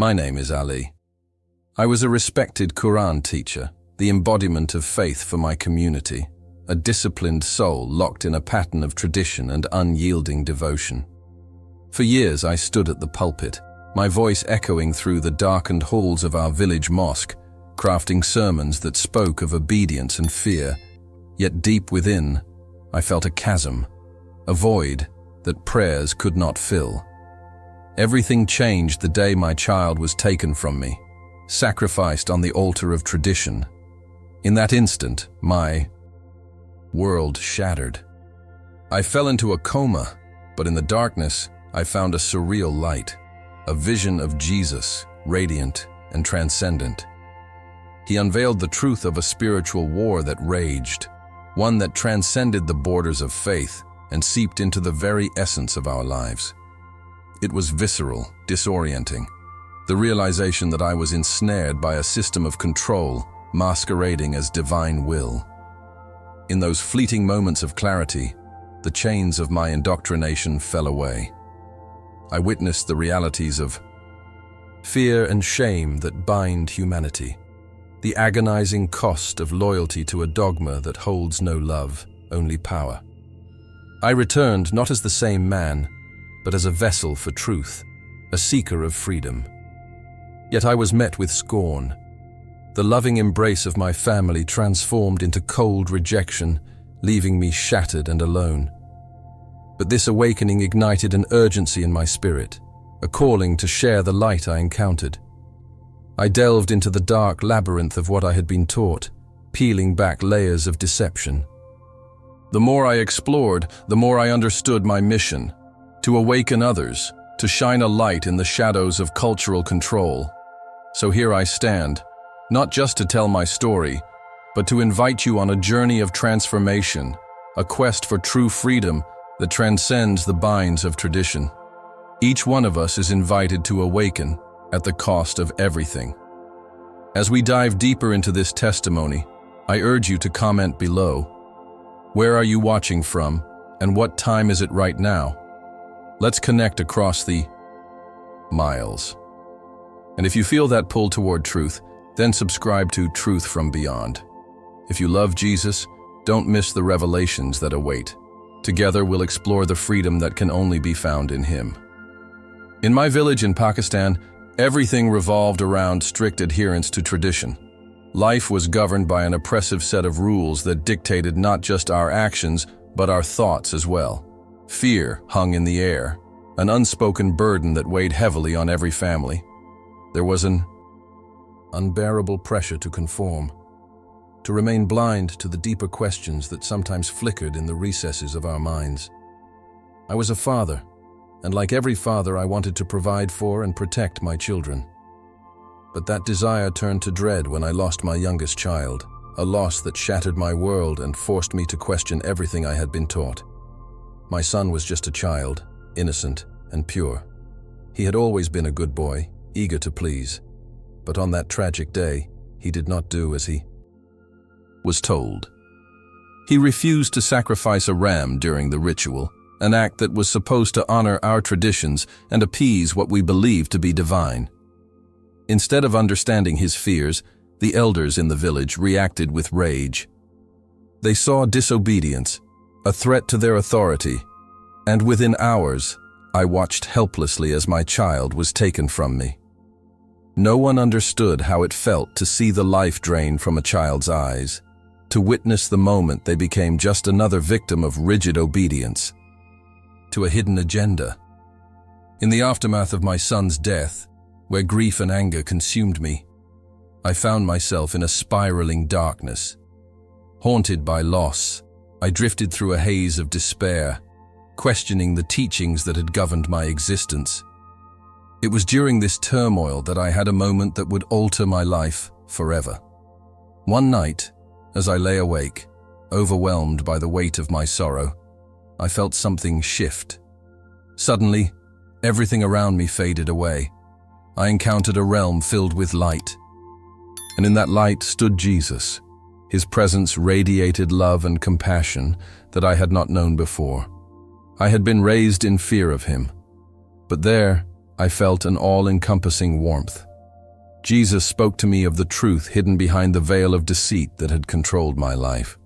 My name is Ali. I was a respected Quran teacher, the embodiment of faith for my community, a disciplined soul locked in a pattern of tradition and unyielding devotion. For years I stood at the pulpit, my voice echoing through the darkened halls of our village mosque, crafting sermons that spoke of obedience and fear, yet deep within, I felt a chasm, a void that prayers could not fill. Everything changed the day my child was taken from me, sacrificed on the altar of tradition. In that instant, my world shattered. I fell into a coma, but in the darkness, I found a surreal light, a vision of Jesus, radiant and transcendent. He unveiled the truth of a spiritual war that raged, one that transcended the borders of faith and seeped into the very essence of our lives. It was visceral, disorienting, the realization that I was ensnared by a system of control masquerading as divine will. In those fleeting moments of clarity, the chains of my indoctrination fell away. I witnessed the realities of fear and shame that bind humanity, the agonizing cost of loyalty to a dogma that holds no love, only power. I returned not as the same man, but as a vessel for truth, a seeker of freedom. Yet I was met with scorn. The loving embrace of my family transformed into cold rejection, leaving me shattered and alone. But this awakening ignited an urgency in my spirit, a calling to share the light I encountered. I delved into the dark labyrinth of what I had been taught, peeling back layers of deception. The more I explored, the more I understood my mission: to awaken others, to shine a light in the shadows of cultural control. So here I stand, not just to tell my story, but to invite you on a journey of transformation, a quest for true freedom that transcends the binds of tradition. Each one of us is invited to awaken at the cost of everything. As we dive deeper into this testimony, I urge you to comment below. Where are you watching from, and what time is it right now? Let's connect across the miles. And if you feel that pull toward truth, then subscribe to Truth from Beyond. If you love Jesus, don't miss the revelations that await. Together we'll explore the freedom that can only be found in Him. In my village in Pakistan, everything revolved around strict adherence to tradition. Life was governed by an oppressive set of rules that dictated not just our actions, but our thoughts as well. Fear hung in the air, an unspoken burden that weighed heavily on every family. There was an unbearable pressure to conform, to remain blind to the deeper questions that sometimes flickered in the recesses of our minds. I was a father, and like every father, I wanted to provide for and protect my children. But that desire turned to dread when I lost my youngest child, a loss that shattered my world and forced me to question everything I had been taught. My son was just a child, innocent and pure. He had always been a good boy, eager to please. But on that tragic day, he did not do as he was told. He refused to sacrifice a ram during the ritual, an act that was supposed to honor our traditions and appease what we believed to be divine. Instead of understanding his fears, the elders in the village reacted with rage. They saw disobedience, a threat to their authority, and within hours, I watched helplessly as my child was taken from me. No one understood how it felt to see the life drain from a child's eyes, to witness the moment they became just another victim of rigid obedience to a hidden agenda. In the aftermath of my son's death, where grief and anger consumed me, I found myself in a spiraling darkness. Haunted by loss, I drifted through a haze of despair, questioning the teachings that had governed my existence. It was during this turmoil that I had a moment that would alter my life forever. One night, as I lay awake, overwhelmed by the weight of my sorrow, I felt something shift. Suddenly, everything around me faded away. I encountered a realm filled with light. And in that light stood Jesus. His presence radiated love and compassion that I had not known before. I had been raised in fear of him. But there, I felt an all-encompassing warmth. Jesus spoke to me of the truth hidden behind the veil of deceit that had controlled my life.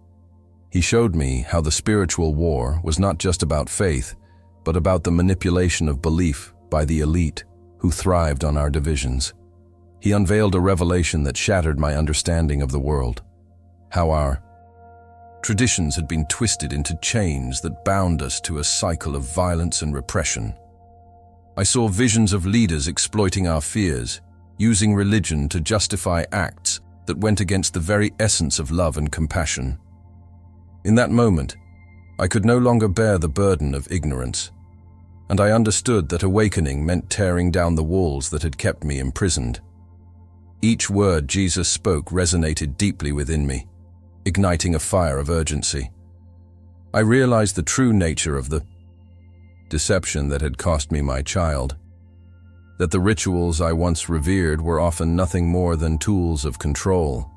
He showed me how the spiritual war was not just about faith, but about the manipulation of belief by the elite who thrived on our divisions. He unveiled a revelation that shattered my understanding of the world, how our traditions had been twisted into chains that bound us to a cycle of violence and repression. I saw visions of leaders exploiting our fears, using religion to justify acts that went against the very essence of love and compassion. In that moment, I could no longer bear the burden of ignorance, and I understood that awakening meant tearing down the walls that had kept me imprisoned. Each word Jesus spoke resonated deeply within me, igniting a fire of urgency. I realized the true nature of the deception that had cost me my child, that the rituals I once revered were often nothing more than tools of control.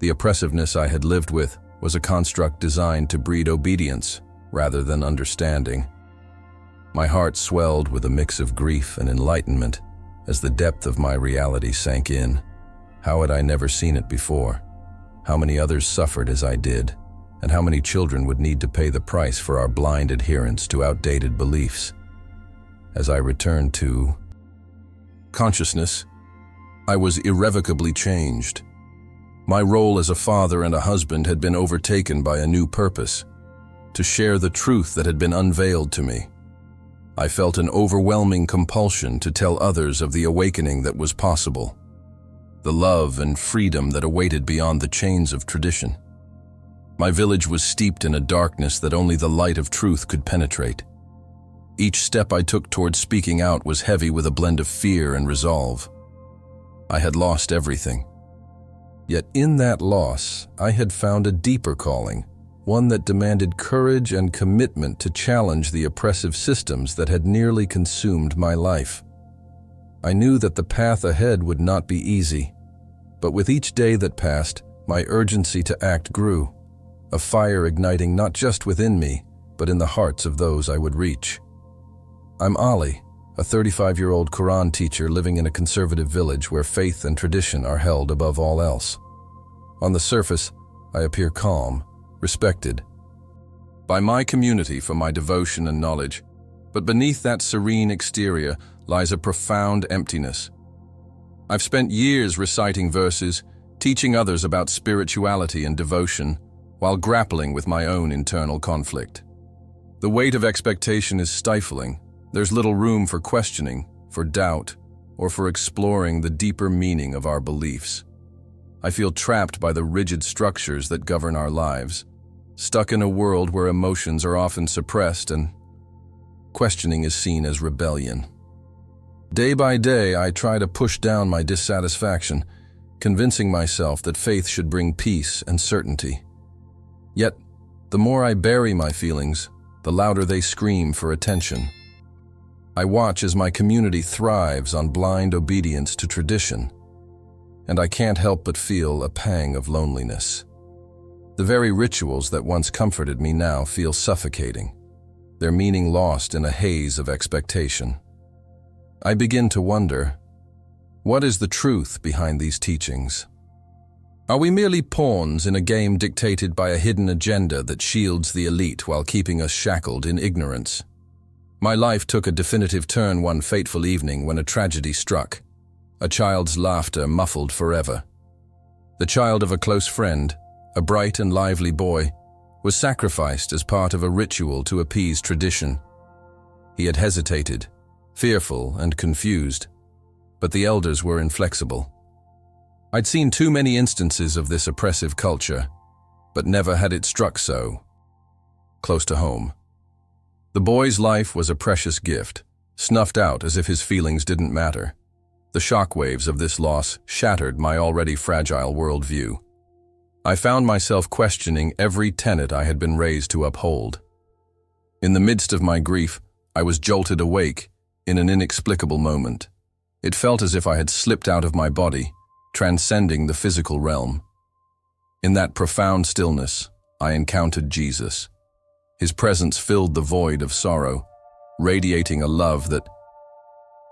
The oppressiveness I had lived with was a construct designed to breed obedience rather than understanding. My heart swelled with a mix of grief and enlightenment as the depth of my reality sank in. How had I never seen it before? How many others suffered as I did, and how many children would need to pay the price for our blind adherence to outdated beliefs? As I returned to consciousness, I was irrevocably changed. My role as a father and a husband had been overtaken by a new purpose: to share the truth that had been unveiled to me. I felt an overwhelming compulsion to tell others of the awakening that was possible, the love and freedom that awaited beyond the chains of tradition. My village was steeped in a darkness that only the light of truth could penetrate. Each step I took toward speaking out was heavy with a blend of fear and resolve. I had lost everything. Yet in that loss, I had found a deeper calling, one that demanded courage and commitment to challenge the oppressive systems that had nearly consumed my life. I knew that the path ahead would not be easy, but with each day that passed, my urgency to act grew, a fire igniting not just within me, but in the hearts of those I would reach. I'm Ali, a 35-year-old Quran teacher living in a conservative village where faith and tradition are held above all else. On the surface, I appear calm, respected by my community for my devotion and knowledge, but beneath that serene exterior lies a profound emptiness. I've spent years reciting verses, teaching others about spirituality and devotion, while grappling with my own internal conflict. The weight of expectation is stifling. There's little room for questioning, for doubt, or for exploring the deeper meaning of our beliefs. I feel trapped by the rigid structures that govern our lives, stuck in a world where emotions are often suppressed and questioning is seen as rebellion. Day by day, I try to push down my dissatisfaction, convincing myself that faith should bring peace and certainty. Yet, the more I bury my feelings, the louder they scream for attention. I watch as my community thrives on blind obedience to tradition, and I can't help but feel a pang of loneliness. The very rituals that once comforted me now feel suffocating, their meaning lost in a haze of expectation. I begin to wonder, what is the truth behind these teachings? Are we merely pawns in a game dictated by a hidden agenda that shields the elite while keeping us shackled in ignorance? My life took a definitive turn one fateful evening when a tragedy struck. A child's laughter muffled forever. The child of a close friend, a bright and lively boy, was sacrificed as part of a ritual to appease tradition. He had hesitated, fearful and confused, but the elders were inflexible. I'd seen too many instances of this oppressive culture, but never had it struck so close to home. The boy's life was a precious gift, snuffed out as if his feelings didn't matter. The shockwaves of this loss shattered my already fragile worldview. I found myself questioning every tenet I had been raised to uphold. In the midst of my grief, I was jolted awake in an inexplicable moment. It felt as if I had slipped out of my body, transcending the physical realm. In that profound stillness, I encountered Jesus. His presence filled the void of sorrow, radiating a love that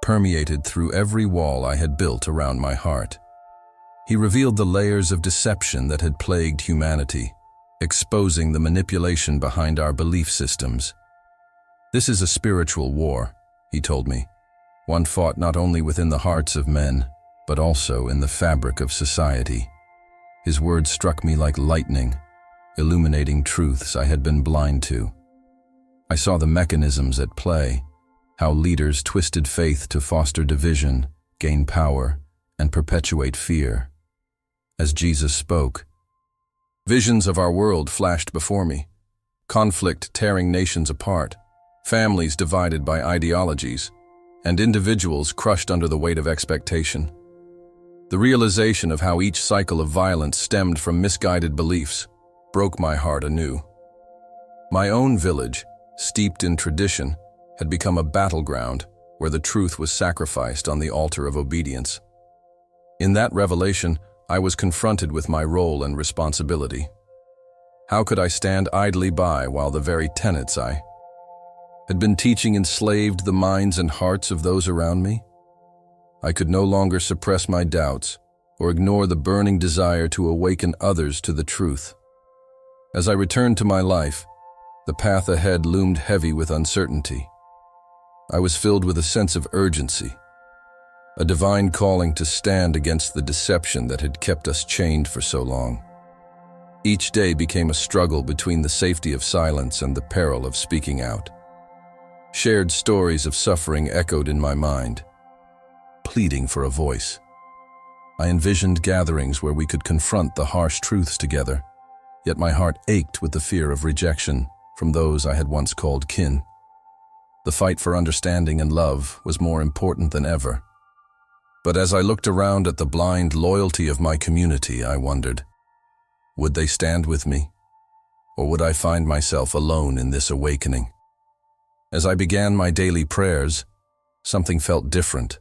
permeated through every wall I had built around my heart. He revealed the layers of deception that had plagued humanity, exposing the manipulation behind our belief systems. "This is a spiritual war," he told me, "one fought not only within the hearts of men, but also in the fabric of society." His words struck me like lightning, illuminating truths I had been blind to. I saw the mechanisms at play, how leaders twisted faith to foster division, gain power, and perpetuate fear. As Jesus spoke, visions of our world flashed before me, conflict tearing nations apart, families divided by ideologies, and individuals crushed under the weight of expectation. The realization of how each cycle of violence stemmed from misguided beliefs broke my heart anew. My own village, steeped in tradition, had become a battleground where the truth was sacrificed on the altar of obedience. In that revelation, I was confronted with my role and responsibility. How could I stand idly by while the very tenets I had been teaching enslaved the minds and hearts of those around me? I could no longer suppress my doubts or ignore the burning desire to awaken others to the truth. As I returned to my life, the path ahead loomed heavy with uncertainty. I was filled with a sense of urgency, a divine calling to stand against the deception that had kept us chained for so long. Each day became a struggle between the safety of silence and the peril of speaking out. Shared stories of suffering echoed in my mind, pleading for a voice. I envisioned gatherings where we could confront the harsh truths together, yet my heart ached with the fear of rejection from those I had once called kin. The fight for understanding and love was more important than ever. But as I looked around at the blind loyalty of my community, I wondered, would they stand with me? Or would I find myself alone in this awakening? As I began my daily prayers, something felt different.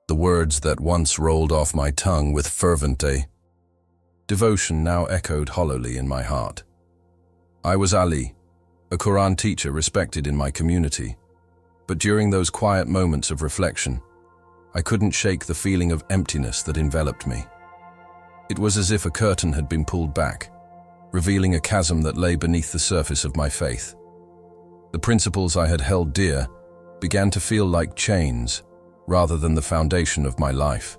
The words that once rolled off my tongue with fervent devotion now echoed hollowly in my heart. I was Ali, a Quran teacher respected in my community, but during those quiet moments of reflection, I couldn't shake the feeling of emptiness that enveloped me. It was as if a curtain had been pulled back, revealing a chasm that lay beneath the surface of my faith. The principles I had held dear began to feel like chains rather than the foundation of my life.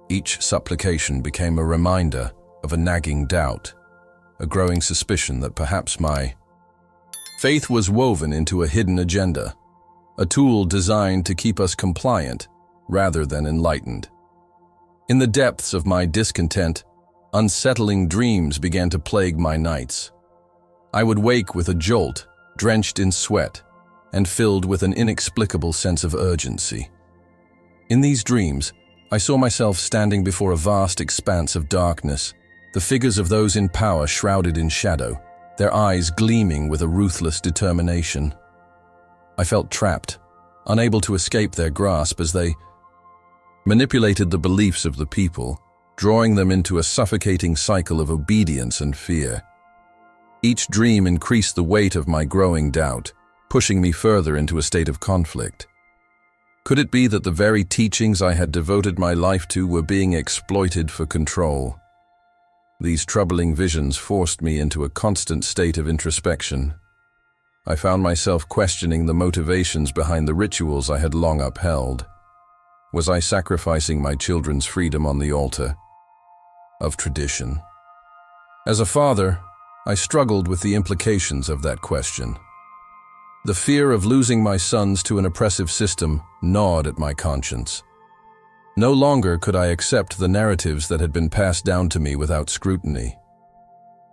Each supplication became a reminder of a nagging doubt, a growing suspicion that perhaps my faith was woven into a hidden agenda, a tool designed to keep us compliant rather than enlightened. In the depths of my discontent, unsettling dreams began to plague my nights. I would wake with a jolt, drenched in sweat, and filled with an inexplicable sense of urgency. In these dreams, I saw myself standing before a vast expanse of darkness, the figures of those in power shrouded in shadow, their eyes gleaming with a ruthless determination. I felt trapped, unable to escape their grasp as they manipulated the beliefs of the people, drawing them into a suffocating cycle of obedience and fear. Each dream increased the weight of my growing doubt, pushing me further into a state of conflict. Could it be that the very teachings I had devoted my life to were being exploited for control? These troubling visions forced me into a constant state of introspection. I found myself questioning the motivations behind the rituals I had long upheld. Was I sacrificing my children's freedom on the altar of tradition? As a father, I struggled with the implications of that question. The fear of losing my sons to an oppressive system gnawed at my conscience. No longer could I accept the narratives that had been passed down to me without scrutiny.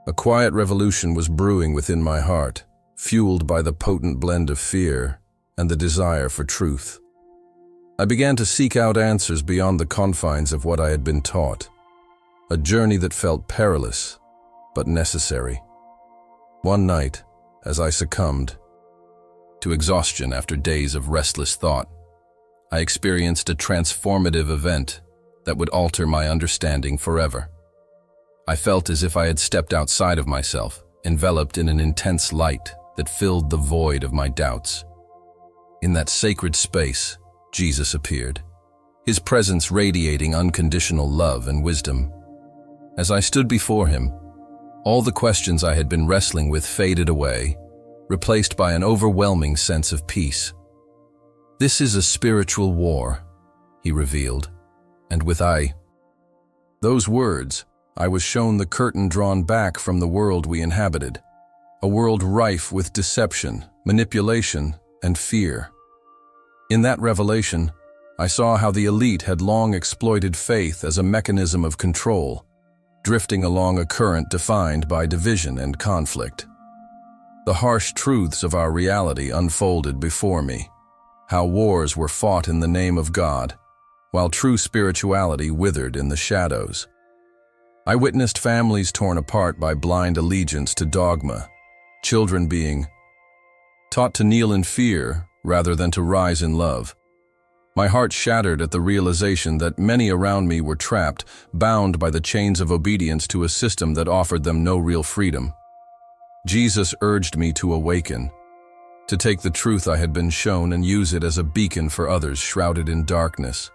A quiet revolution was brewing within my heart, fueled by the potent blend of fear and the desire for truth. I began to seek out answers beyond the confines of what I had been taught, a journey that felt perilous, but necessary. One night, as I succumbed to exhaustion after days of restless thought, I experienced a transformative event that would alter my understanding forever. I felt as if I had stepped outside of myself, enveloped in an intense light that filled the void of my doubts. In that sacred space, Jesus appeared, his presence radiating unconditional love and wisdom. As I stood before him, all the questions I had been wrestling with faded away, replaced by an overwhelming sense of peace. "This is a spiritual war," he revealed, and with those words, I was shown the curtain drawn back from the world we inhabited, a world rife with deception, manipulation, and fear. In that revelation, I saw how the elite had long exploited faith as a mechanism of control, drifting along a current defined by division and conflict. The harsh truths of our reality unfolded before me, how wars were fought in the name of God, while true spirituality withered in the shadows. I witnessed families torn apart by blind allegiance to dogma, children being taught to kneel in fear rather than to rise in love. My heart shattered at the realization that many around me were trapped, bound by the chains of obedience to a system that offered them no real freedom. Jesus urged me to awaken, to take the truth I had been shown and use it as a beacon for others shrouded in darkness.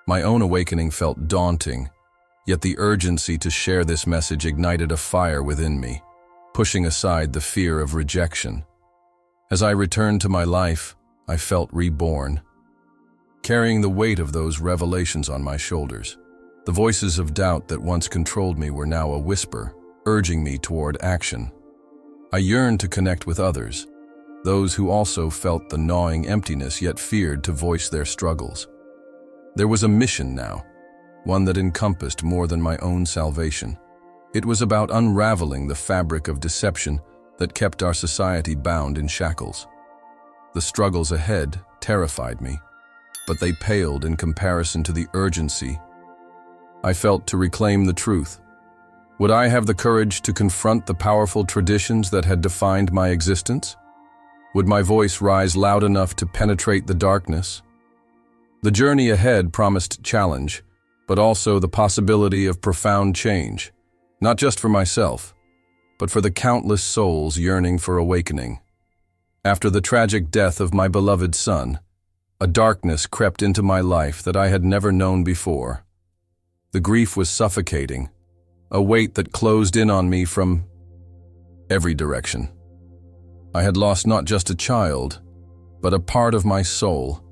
My own awakening felt daunting, yet the urgency to share this message ignited a fire within me, pushing aside the fear of rejection. As I returned to my life, I felt reborn, carrying the weight of those revelations on my shoulders. The voices of doubt that once controlled me were now a whisper, urging me toward action. I yearned to connect with others, those who also felt the gnawing emptiness yet feared to voice their struggles. There was a mission now, one that encompassed more than my own salvation. It was about unraveling the fabric of deception that kept our society bound in shackles. The struggles ahead terrified me, but they paled in comparison to the urgency I felt to reclaim the truth. Would I have the courage to confront the powerful traditions that had defined my existence? Would my voice rise loud enough to penetrate the darkness? The journey ahead promised challenge, but also the possibility of profound change, not just for myself, but for the countless souls yearning for awakening. After the tragic death of my beloved son, a darkness crept into my life that I had never known before. The grief was suffocating, a weight that closed in on me from every direction. I had lost not just a child, but a part of my soul,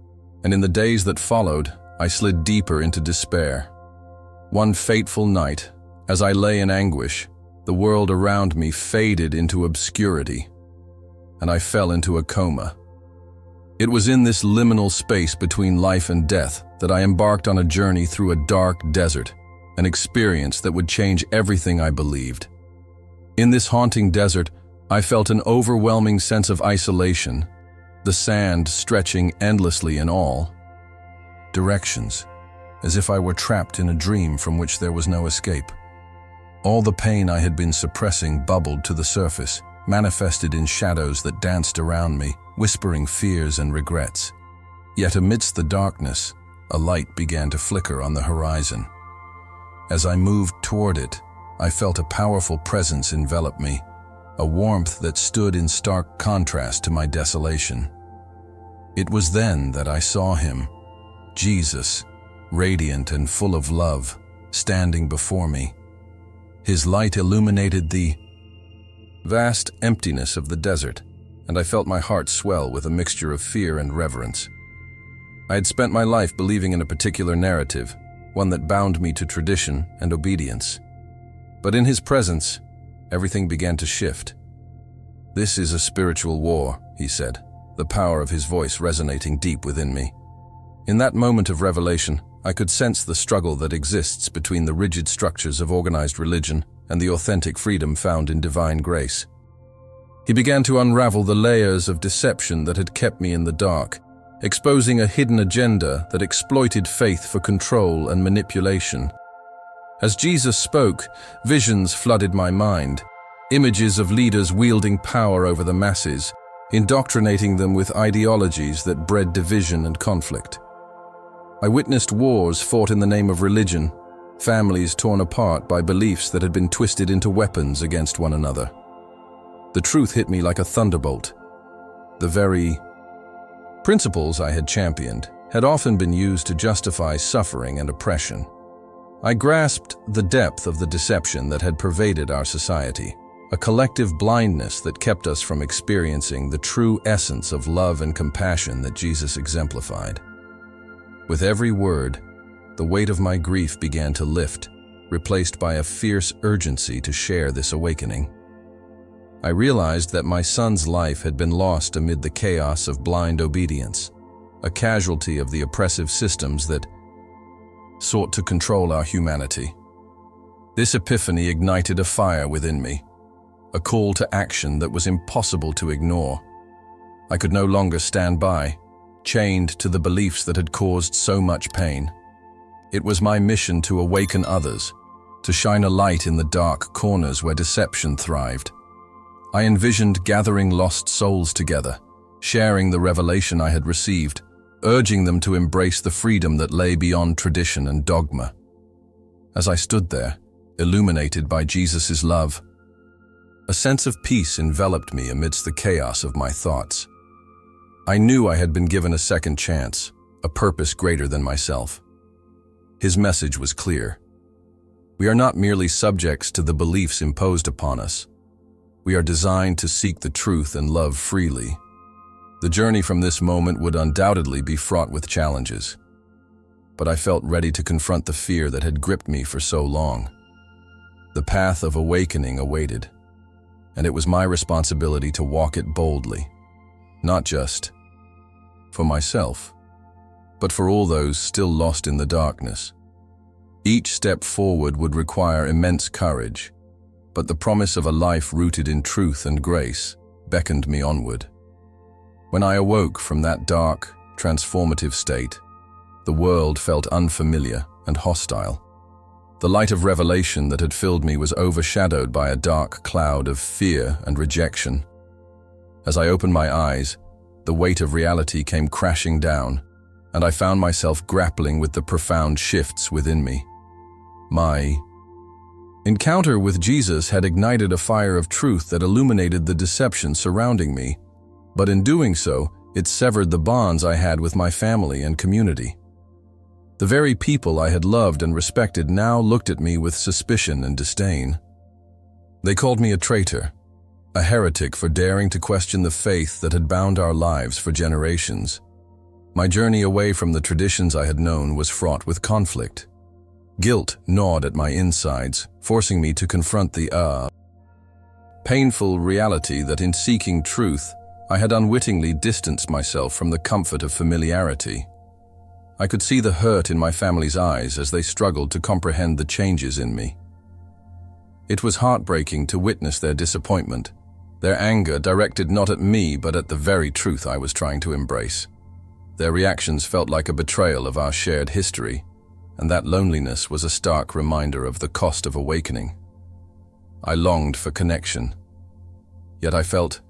and in the days that followed, I slid deeper into despair. One fateful night, as I lay in anguish, the world around me faded into obscurity, and I fell into a coma. It was in this liminal space between life and death that I embarked on a journey through a dark desert, an experience that would change everything I believed. In this haunting desert, I felt an overwhelming sense of isolation, the sand stretching endlessly in all directions, as if I were trapped in a dream from which there was no escape. All the pain I had been suppressing bubbled to the surface, manifested in shadows that danced around me, whispering fears and regrets. Yet amidst the darkness, a light began to flicker on the horizon. As I moved toward it, I felt a powerful presence envelop me, a warmth that stood in stark contrast to my desolation. It was then that I saw him, Jesus, radiant and full of love, standing before me. His light illuminated the vast emptiness of the desert, and I felt my heart swell with a mixture of fear and reverence. I had spent my life believing in a particular narrative, one that bound me to tradition and obedience. But in his presence, everything began to shift. "This is a spiritual war," he said, the power of his voice resonating deep within me. In that moment of revelation, I could sense the struggle that exists between the rigid structures of organized religion and the authentic freedom found in divine grace. He began to unravel the layers of deception that had kept me in the dark, exposing a hidden agenda that exploited faith for control and manipulation. As Jesus spoke, visions flooded my mind, images of leaders wielding power over the masses, indoctrinating them with ideologies that bred division and conflict. I witnessed wars fought in the name of religion, families torn apart by beliefs that had been twisted into weapons against one another. The truth hit me like a thunderbolt. The very principles I had championed, had often been used to justify suffering and oppression. I grasped the depth of the deception that had pervaded our society, a collective blindness that kept us from experiencing the true essence of love and compassion that Jesus exemplified. With every word, the weight of my grief began to lift, replaced by a fierce urgency to share this awakening. I realized that my son's life had been lost amid the chaos of blind obedience, a casualty of the oppressive systems that sought to control our humanity. This epiphany ignited a fire within me, a call to action that was impossible to ignore. I could no longer stand by, chained to the beliefs that had caused so much pain. It was my mission to awaken others, to shine a light in the dark corners where deception thrived. I envisioned gathering lost souls together, sharing the revelation I had received, urging them to embrace the freedom that lay beyond tradition and dogma. As I stood there, illuminated by Jesus' love, a sense of peace enveloped me amidst the chaos of my thoughts. I knew I had been given a second chance, a purpose greater than myself. His message was clear. We are not merely subjects to the beliefs imposed upon us. We are designed to seek the truth and love freely. The journey from this moment would undoubtedly be fraught with challenges, but I felt ready to confront the fear that had gripped me for so long. The path of awakening awaited, and it was my responsibility to walk it boldly, not just for myself, but for all those still lost in the darkness. Each step forward would require immense courage, but the promise of a life rooted in truth and grace beckoned me onward. When I awoke from that dark, transformative state, the world felt unfamiliar and hostile. The light of revelation that had filled me was overshadowed by a dark cloud of fear and rejection. As I opened my eyes, the weight of reality came crashing down, and I found myself grappling with the profound shifts within me. My encounter with Jesus had ignited a fire of truth that illuminated the deception surrounding me, but in doing so, it severed the bonds I had with my family and community. The very people I had loved and respected now looked at me with suspicion and disdain. They called me a traitor, a heretic for daring to question the faith that had bound our lives for generations. My journey away from the traditions I had known was fraught with conflict. Guilt gnawed at my insides, forcing me to confront the painful reality that in seeking truth, I had unwittingly distanced myself from the comfort of familiarity. I could see the hurt in my family's eyes as they struggled to comprehend the changes in me. It was heartbreaking to witness their disappointment, their anger directed not at me but at the very truth I was trying to embrace. Their reactions felt like a betrayal of our shared history, and that loneliness was a stark reminder of the cost of awakening. I longed for connection, yet I felt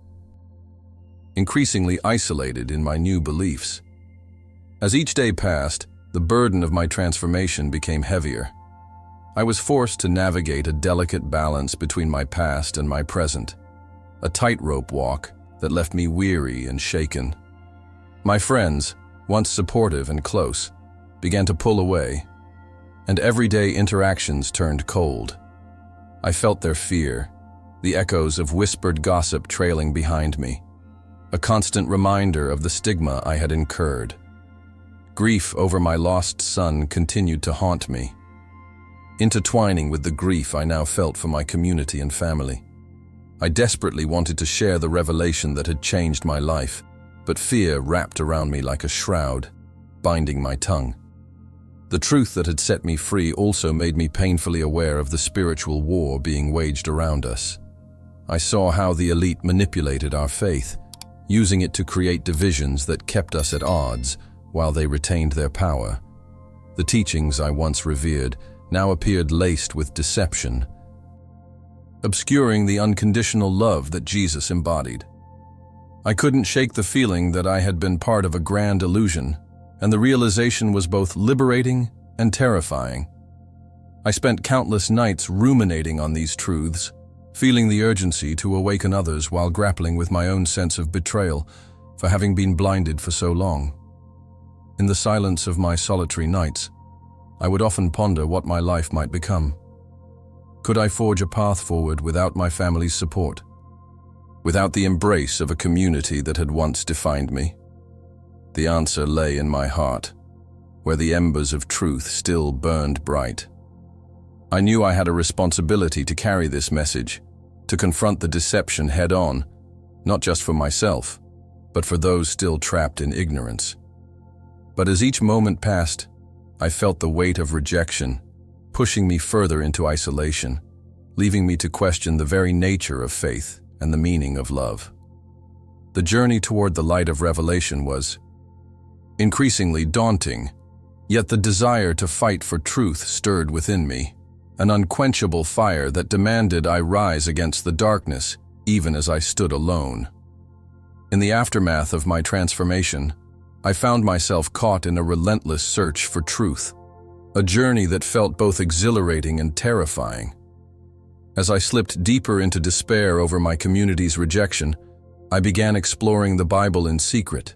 increasingly isolated in my new beliefs. As each day passed, the burden of my transformation became heavier. I was forced to navigate a delicate balance between my past and my present, a tightrope walk that left me weary and shaken. My friends, once supportive and close, began to pull away, and everyday interactions turned cold. I felt their fear, the echoes of whispered gossip trailing behind me, a constant reminder of the stigma I had incurred. Grief over my lost son continued to haunt me, intertwining with the grief I now felt for my community and family. I desperately wanted to share the revelation that had changed my life, but fear wrapped around me like a shroud, binding my tongue. The truth that had set me free also made me painfully aware of the spiritual war being waged around us. I saw how the elite manipulated our faith, using it to create divisions that kept us at odds while they retained their power. The teachings I once revered now appeared laced with deception, obscuring the unconditional love that Jesus embodied. I couldn't shake the feeling that I had been part of a grand illusion, and the realization was both liberating and terrifying. I spent countless nights ruminating on these truths, feeling the urgency to awaken others while grappling with my own sense of betrayal for having been blinded for so long. In the silence of my solitary nights, I would often ponder what my life might become. Could I forge a path forward without my family's support? Without the embrace of a community that had once defined me? The answer lay in my heart, where the embers of truth still burned bright. I knew I had a responsibility to carry this message, to confront the deception head-on, not just for myself, but for those still trapped in ignorance. But as each moment passed, I felt the weight of rejection, pushing me further into isolation, leaving me to question the very nature of faith and the meaning of love. The journey toward the light of revelation was increasingly daunting, yet the desire to fight for truth stirred within me, an unquenchable fire that demanded I rise against the darkness, even as I stood alone. In the aftermath of my transformation, I found myself caught in a relentless search for truth, a journey that felt both exhilarating and terrifying. As I slipped deeper into despair over my community's rejection, I began exploring the Bible in secret.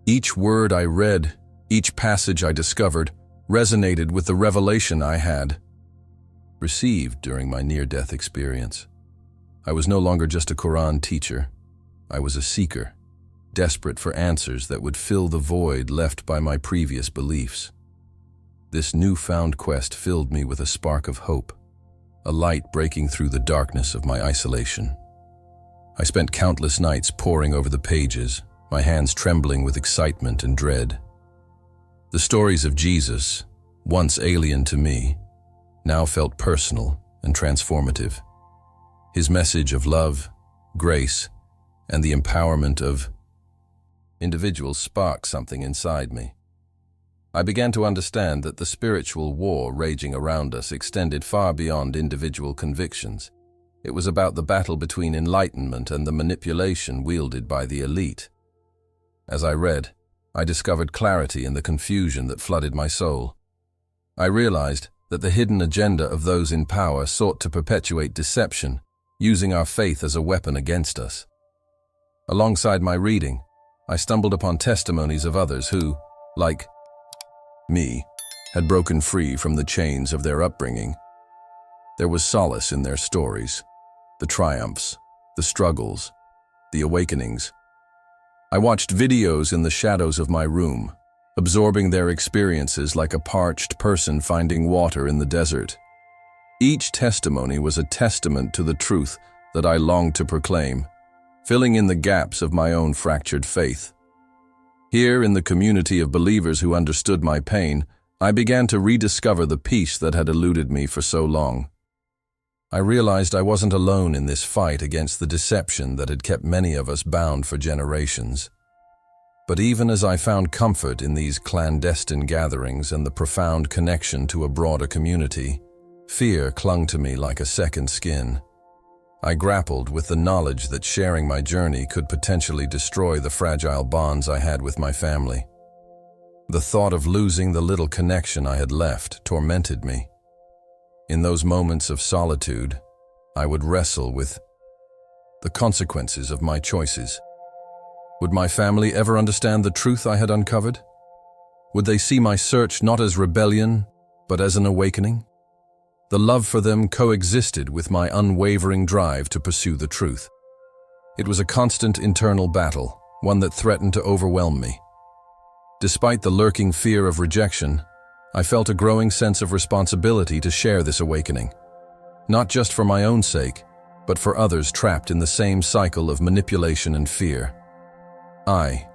Each word I read, each passage I discovered, resonated with the revelation I had received during my near-death experience. I was no longer just a Quran teacher. I was a seeker, desperate for answers that would fill the void left by my previous beliefs. This newfound quest filled me with a spark of hope, a light breaking through the darkness of my isolation. I spent countless nights poring over the pages, my hands trembling with excitement and dread. The stories of Jesus, once alien to me, now felt personal and transformative. His message of love, grace, and the empowerment of individuals sparked something inside me. I began to understand that the spiritual war raging around us extended far beyond individual convictions. It was about the battle between enlightenment and the manipulation wielded by the elite. As I read, I discovered clarity in the confusion that flooded my soul. I realized that the hidden agenda of those in power sought to perpetuate deception, using our faith as a weapon against us. Alongside my reading, I stumbled upon testimonies of others who, like me, had broken free from the chains of their upbringing. There was solace in their stories, the triumphs, the struggles, the awakenings. I watched videos in the shadows of my room, absorbing their experiences like a parched person finding water in the desert. Each testimony was a testament to the truth that I longed to proclaim, filling in the gaps of my own fractured faith. Here, in the community of believers who understood my pain, I began to rediscover the peace that had eluded me for so long. I realized I wasn't alone in this fight against the deception that had kept many of us bound for generations. But even as I found comfort in these clandestine gatherings and the profound connection to a broader community, fear clung to me like a second skin. I grappled with the knowledge that sharing my journey could potentially destroy the fragile bonds I had with my family. The thought of losing the little connection I had left tormented me. In those moments of solitude, I would wrestle with the consequences of my choices. Would my family ever understand the truth I had uncovered? Would they see my search not as rebellion, but as an awakening? The love for them coexisted with my unwavering drive to pursue the truth. It was a constant internal battle, one that threatened to overwhelm me. Despite the lurking fear of rejection, I felt a growing sense of responsibility to share this awakening, not just for my own sake, but for others trapped in the same cycle of manipulation and fear. I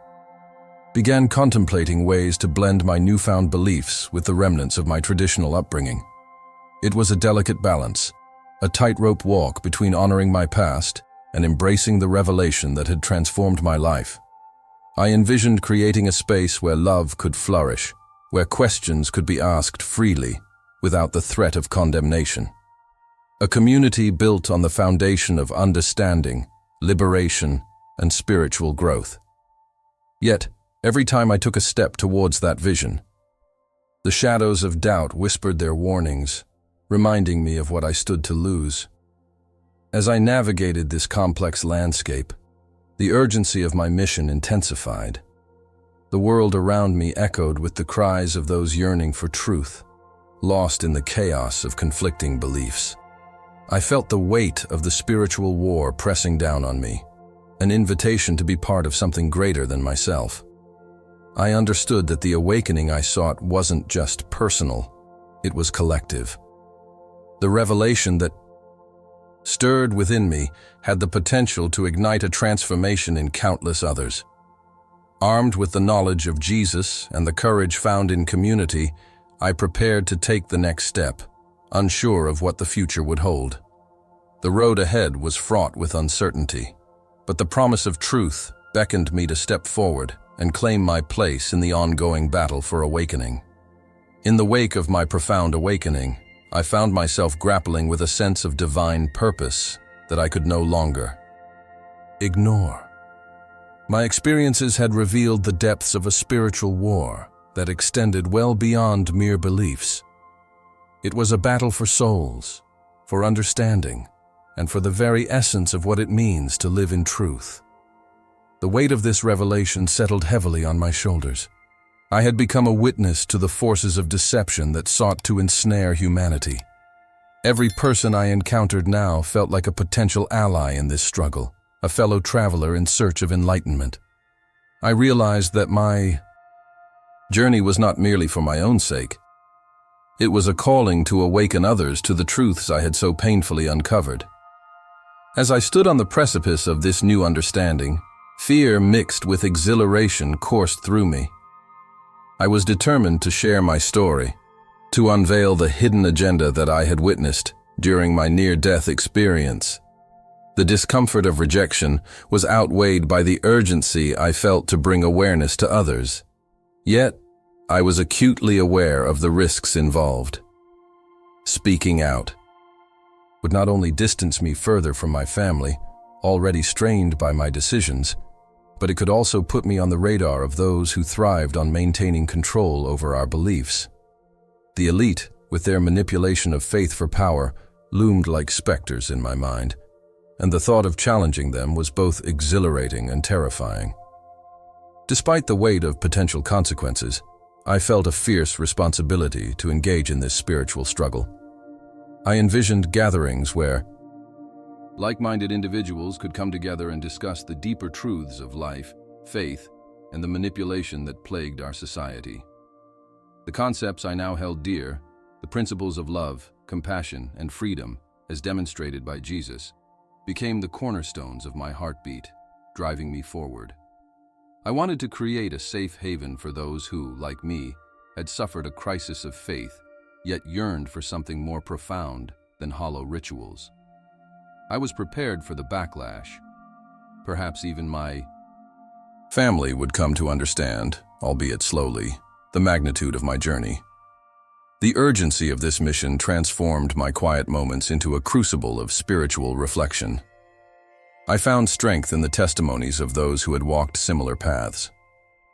began contemplating ways to blend my newfound beliefs with the remnants of my traditional upbringing. It was a delicate balance, a tightrope walk between honoring my past and embracing the revelation that had transformed my life. I envisioned creating a space where love could flourish, where questions could be asked freely, without the threat of condemnation. A community built on the foundation of understanding, liberation, and spiritual growth. Yet, every time I took a step towards that vision, the shadows of doubt whispered their warnings, reminding me of what I stood to lose. As I navigated this complex landscape, the urgency of my mission intensified. The world around me echoed with the cries of those yearning for truth, lost in the chaos of conflicting beliefs. I felt the weight of the spiritual war pressing down on me, an invitation to be part of something greater than myself. I understood that the awakening I sought wasn't just personal, it was collective. The revelation that stirred within me had the potential to ignite a transformation in countless others. Armed with the knowledge of Jesus and the courage found in community, I prepared to take the next step, unsure of what the future would hold. The road ahead was fraught with uncertainty, but the promise of truth beckoned me to step forward and claim my place in the ongoing battle for awakening. In the wake of my profound awakening, I found myself grappling with a sense of divine purpose that I could no longer ignore. My experiences had revealed the depths of a spiritual war that extended well beyond mere beliefs. It was a battle for souls, for understanding, and for the very essence of what it means to live in truth. The weight of this revelation settled heavily on my shoulders. I had become a witness to the forces of deception that sought to ensnare humanity. Every person I encountered now felt like a potential ally in this struggle, a fellow traveler in search of enlightenment. I realized that my journey was not merely for my own sake. It was a calling to awaken others to the truths I had so painfully uncovered. As I stood on the precipice of this new understanding, fear mixed with exhilaration coursed through me. I was determined to share my story, to unveil the hidden agenda that I had witnessed during my near-death experience. The discomfort of rejection was outweighed by the urgency I felt to bring awareness to others. Yet, I was acutely aware of the risks involved. Speaking out would not only distance me further from my family, already strained by my decisions, but it could also put me on the radar of those who thrived on maintaining control over our beliefs. The elite, with their manipulation of faith for power, loomed like specters in my mind, and the thought of challenging them was both exhilarating and terrifying. Despite the weight of potential consequences, I felt a fierce responsibility to engage in this spiritual struggle. I envisioned gatherings where like-minded individuals could come together and discuss the deeper truths of life, faith, and the manipulation that plagued our society. The concepts I now held dear, the principles of love, compassion, and freedom, as demonstrated by Jesus, became the cornerstones of my heartbeat, driving me forward. I wanted to create a safe haven for those who, like me, had suffered a crisis of faith, yet yearned for something more profound than hollow rituals. I was prepared for the backlash. Perhaps even my family would come to understand, albeit slowly, the magnitude of my journey. The urgency of this mission transformed my quiet moments into a crucible of spiritual reflection. I found strength in the testimonies of those who had walked similar paths.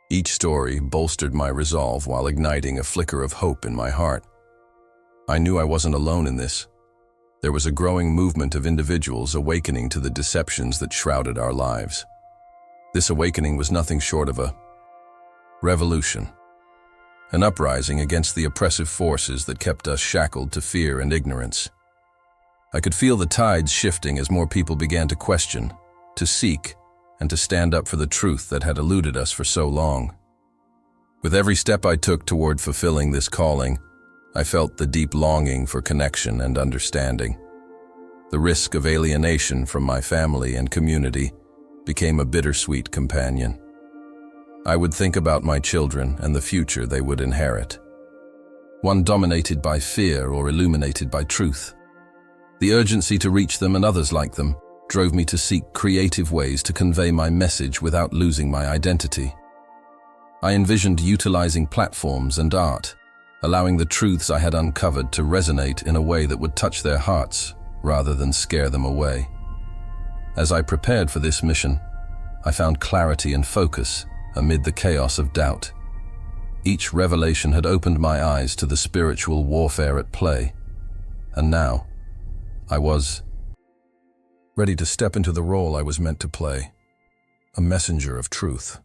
Each story bolstered my resolve while igniting a flicker of hope in my heart. I knew I wasn't alone in this. There was a growing movement of individuals awakening to the deceptions that shrouded our lives. This awakening was nothing short of a revolution, an uprising against the oppressive forces that kept us shackled to fear and ignorance. I could feel the tides shifting as more people began to question, to seek, and to stand up for the truth that had eluded us for so long. With every step I took toward fulfilling this calling, I felt the deep longing for connection and understanding. The risk of alienation from my family and community became a bittersweet companion. I would think about my children and the future they would inherit, one dominated by fear or illuminated by truth. The urgency to reach them and others like them drove me to seek creative ways to convey my message without losing my identity. I envisioned utilizing platforms and art, allowing the truths I had uncovered to resonate in a way that would touch their hearts rather than scare them away. As I prepared for this mission, I found clarity and focus amid the chaos of doubt. Each revelation had opened my eyes to the spiritual warfare at play, and now I was ready to step into the role I was meant to play, a messenger of truth.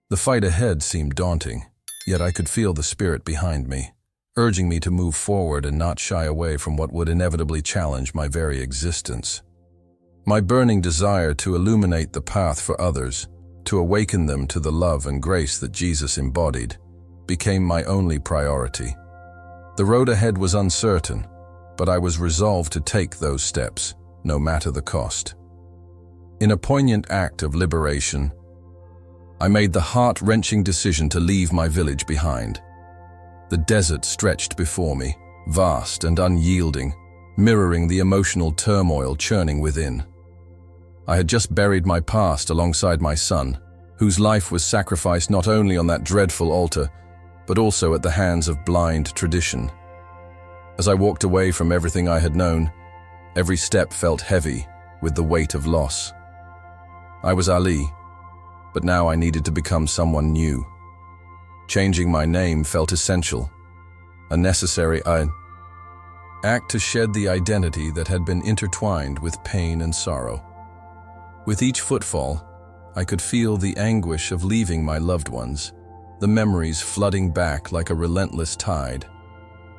The fight ahead seemed daunting, yet I could feel the spirit behind me, urging me to move forward and not shy away from what would inevitably challenge my very existence. My burning desire to illuminate the path for others, to awaken them to the love and grace that Jesus embodied, became my only priority. The road ahead was uncertain, but I was resolved to take those steps, no matter the cost. In a poignant act of liberation, I made the heart-wrenching decision to leave my village behind. The desert stretched before me, vast and unyielding, mirroring the emotional turmoil churning within. I had just buried my past alongside my son, whose life was sacrificed not only on that dreadful altar, but also at the hands of blind tradition. As I walked away from everything I had known, every step felt heavy with the weight of loss. I was Ali, but now I needed to become someone new. Changing my name felt essential, a necessary act to shed the identity that had been intertwined with pain and sorrow. With each footfall, I could feel the anguish of leaving my loved ones, the memories flooding back like a relentless tide.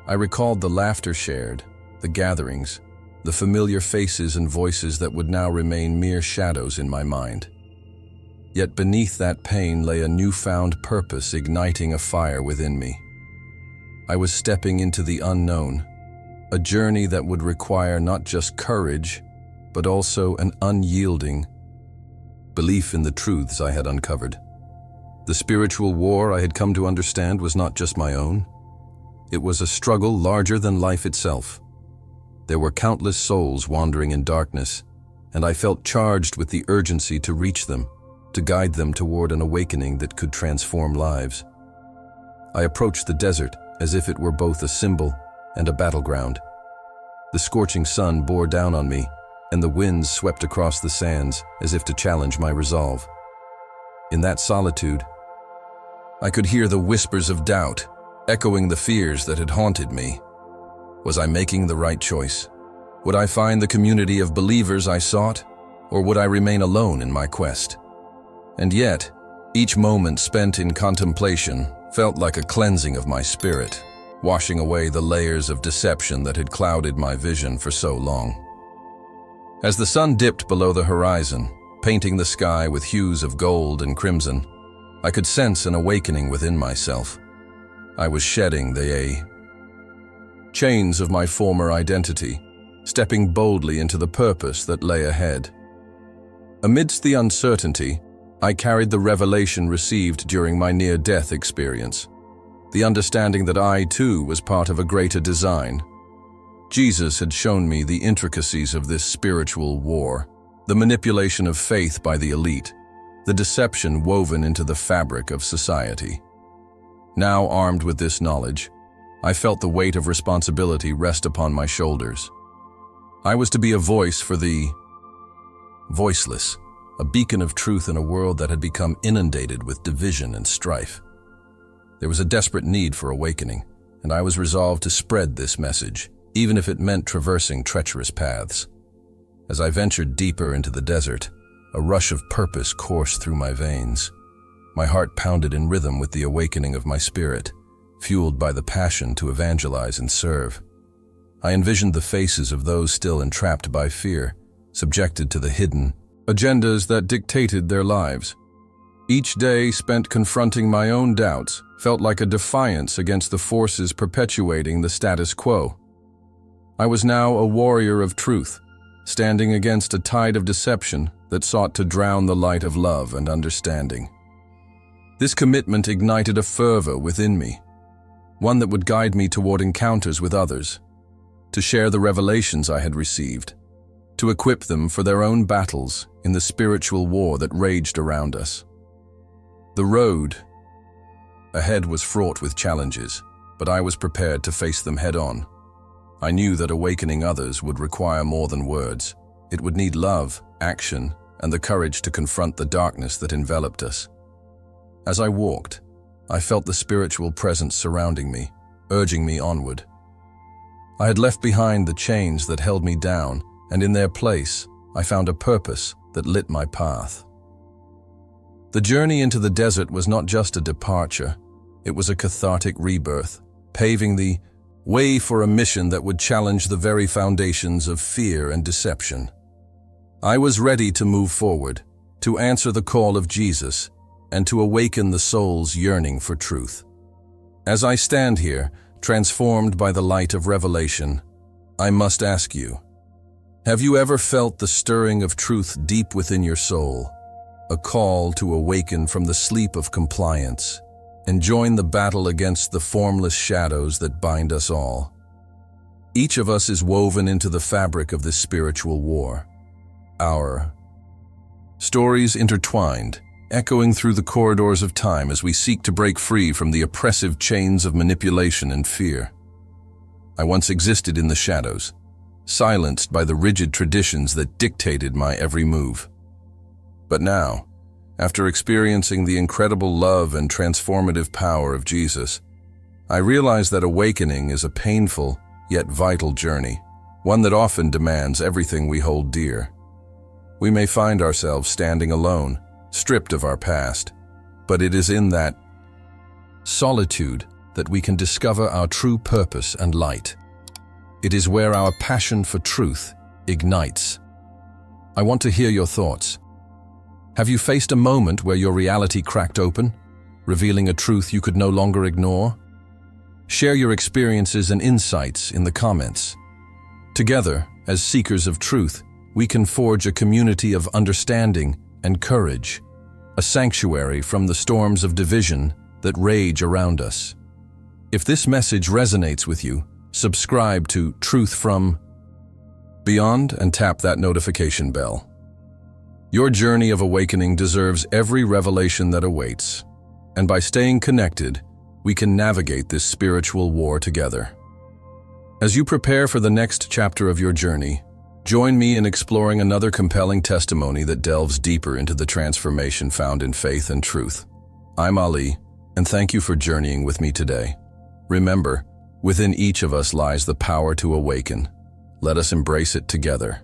I recalled the laughter shared, the gatherings, the familiar faces and voices that would now remain mere shadows in my mind. Yet beneath that pain lay a newfound purpose igniting a fire within me. I was stepping into the unknown, a journey that would require not just courage, but also an unyielding belief in the truths I had uncovered. The spiritual war I had come to understand was not just my own. It was a struggle larger than life itself. There were countless souls wandering in darkness, and I felt charged with the urgency to reach them, to guide them toward an awakening that could transform lives. I approached the desert as if it were both a symbol and a battleground. The scorching sun bore down on me, and the winds swept across the sands as if to challenge my resolve. In that solitude, I could hear the whispers of doubt, echoing the fears that had haunted me. Was I making the right choice? Would I find the community of believers I sought, or would I remain alone in my quest? And yet, each moment spent in contemplation felt like a cleansing of my spirit, washing away the layers of deception that had clouded my vision for so long. As the sun dipped below the horizon, painting the sky with hues of gold and crimson, I could sense an awakening within myself. I was shedding the chains of my former identity, stepping boldly into the purpose that lay ahead. Amidst the uncertainty, I carried the revelation received during my near-death experience, the understanding that I, too, was part of a greater design. Jesus had shown me the intricacies of this spiritual war, the manipulation of faith by the elite, the deception woven into the fabric of society. Now, armed with this knowledge, I felt the weight of responsibility rest upon my shoulders. I was to be a voice for the voiceless, a beacon of truth in a world that had become inundated with division and strife. There was a desperate need for awakening, and I was resolved to spread this message, even if it meant traversing treacherous paths. As I ventured deeper into the desert, a rush of purpose coursed through my veins. My heart pounded in rhythm with the awakening of my spirit, fueled by the passion to evangelize and serve. I envisioned the faces of those still entrapped by fear, subjected to the hidden agendas that dictated their lives. Each day spent confronting my own doubts felt like a defiance against the forces perpetuating the status quo. I was now a warrior of truth, standing against a tide of deception that sought to drown the light of love and understanding. This commitment ignited a fervor within me, one that would guide me toward encounters with others, to share the revelations I had received, to equip them for their own battles in the spiritual war that raged around us. The road ahead was fraught with challenges, but I was prepared to face them head-on. I knew that awakening others would require more than words. It would need love, action, and the courage to confront the darkness that enveloped us. As I walked, I felt the spiritual presence surrounding me, urging me onward. I had left behind the chains that held me down, and in their place, I found a purpose that lit my path. The journey into the desert was not just a departure, it was a cathartic rebirth, paving the way for a mission that would challenge the very foundations of fear and deception. I was ready to move forward, to answer the call of Jesus, and to awaken the soul's yearning for truth. As I stand here, transformed by the light of revelation, I must ask you, have you ever felt the stirring of truth deep within your soul, a call to awaken from the sleep of compliance and join the battle against the formless shadows that bind us all? Each of us is woven into the fabric of this spiritual war. Our stories intertwined, echoing through the corridors of time as we seek to break free from the oppressive chains of manipulation and fear. I once existed in the shadows, silenced by the rigid traditions that dictated my every move. But now, after experiencing the incredible love and transformative power of Jesus, I realize that awakening is a painful yet vital journey, one that often demands everything we hold dear. We may find ourselves standing alone, stripped of our past, but it is in that solitude that we can discover our true purpose and light. It is where our passion for truth ignites. I want to hear your thoughts. Have you faced a moment where your reality cracked open, revealing a truth you could no longer ignore? Share your experiences and insights in the comments. Together, as seekers of truth, we can forge a community of understanding and courage, a sanctuary from the storms of division that rage around us. If this message resonates with you, subscribe to Truth from Beyond and tap that notification bell. Your journey of awakening deserves every revelation that awaits, and by staying connected, we can navigate this spiritual war together. As you prepare for the next chapter of your journey, join me in exploring another compelling testimony that delves deeper into the transformation found in faith and truth. I'm Ali, and thank you for journeying with me today. Remember, within each of us lies the power to awaken. Let us embrace it together.